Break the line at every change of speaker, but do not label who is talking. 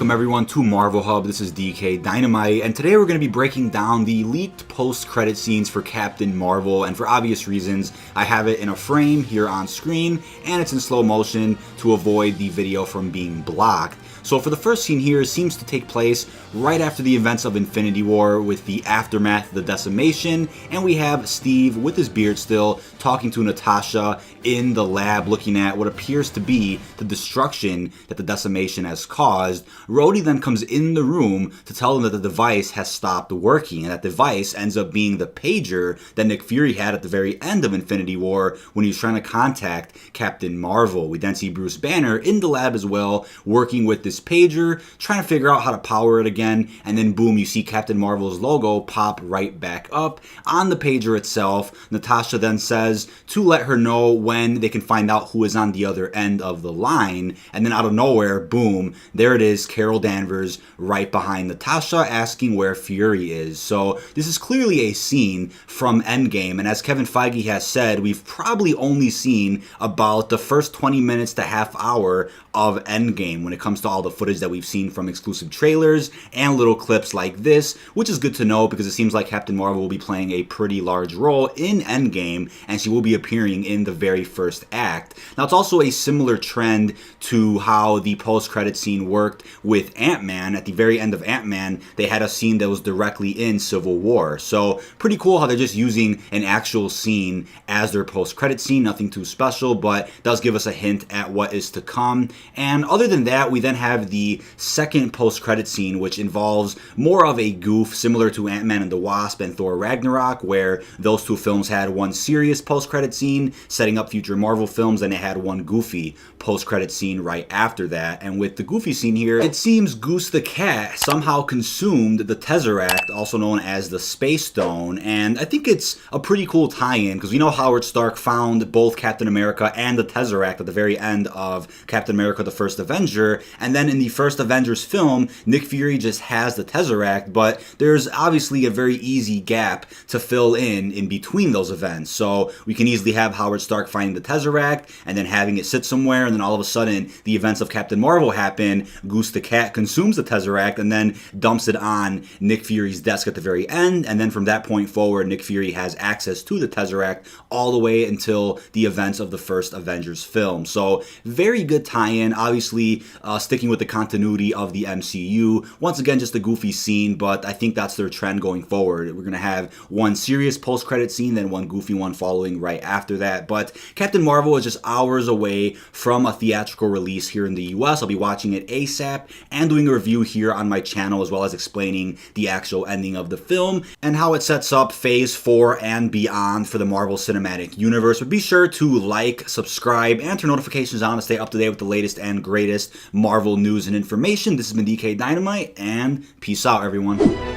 Welcome everyone to Marvel Hub. This is DK Dynamite, and today we're going to be breaking down the leaked post-credit scenes for Captain Marvel, and for obvious reasons, I have it in a frame here on screen, and it's in slow motion to avoid the video from being blocked. So for the first scene here, it seems to take place right after the events of Infinity War with the aftermath of the decimation, and we have Steve with his beard still talking to Natasha in the lab looking at what appears to be the destruction that the decimation has caused. Rhodey then comes in the room to tell them that the device has stopped working, and that device ends up being the pager that Nick Fury had at the very end of Infinity War when he was trying to contact Captain Marvel. We then see Bruce Banner in the lab as well, working with this pager, trying to figure out how to power it again, and then boom, you see Captain Marvel's logo pop right back up on the pager itself. Natasha then says to let her know when they can find out who is on the other end of the line, and then out of nowhere, boom, there it is, Carol Danvers right behind Natasha asking where Fury is. So this is clearly a scene from Endgame, and as Kevin Feige has said, we've probably only seen about the first 20 minutes to half hour of Endgame when it comes to all the footage that we've seen from exclusive trailers and little clips like this, which is good to know because it seems like Captain Marvel will be playing a pretty large role in Endgame, and she will be appearing in the very first act. Now, it's also a similar trend to how the post-credit scene worked with Ant-Man. At the very end of Ant-Man, they had a scene that was directly in Civil War. So pretty cool how they're just using an actual scene as their post-credit scene. Nothing too special, but does give us a hint at what is to come. And other than that, we then have the second post-credit scene, which involves more of a goof similar to Ant-Man and the Wasp and Thor Ragnarok, where those two films had one serious post-credit scene setting up future Marvel films, and they had one goofy post-credit scene right after that. And with the goofy scene here, it seems Goose the Cat somehow consumed the Tesseract, also known as the Space Stone, and I think it's a pretty cool tie-in because we know Howard Stark found both Captain America and the Tesseract at the very end of Captain America the First Avenger, and then in the first Avengers film, Nick Fury just has the Tesseract, but there's obviously a very easy gap to fill in between those events. So we can easily have Howard Stark finding the Tesseract and then having it sit somewhere, and then all of a sudden the events of Captain Marvel happen, Goose the Cat consumes the Tesseract and then dumps it on Nick Fury's desk at the very end, and then from that point forward, Nick Fury has access to the Tesseract all the way until the events of the first Avengers film. So very good tie-in, obviously sticking with the continuity of the MCU. Once again, just a goofy scene, but I think that's their trend going forward. We're going to have one serious post-credit scene, then one goofy one following right after that. But Captain Marvel is just hours away from a theatrical release here in the US. I'll be watching it ASAP and doing a review here on my channel, as well as explaining the actual ending of the film and how it sets up Phase 4 and beyond for the Marvel Cinematic Universe. But be sure to like, subscribe, and turn notifications on to stay up to date with the latest and greatest Marvel news and information. This has been DK Dynamite, and peace out, everyone.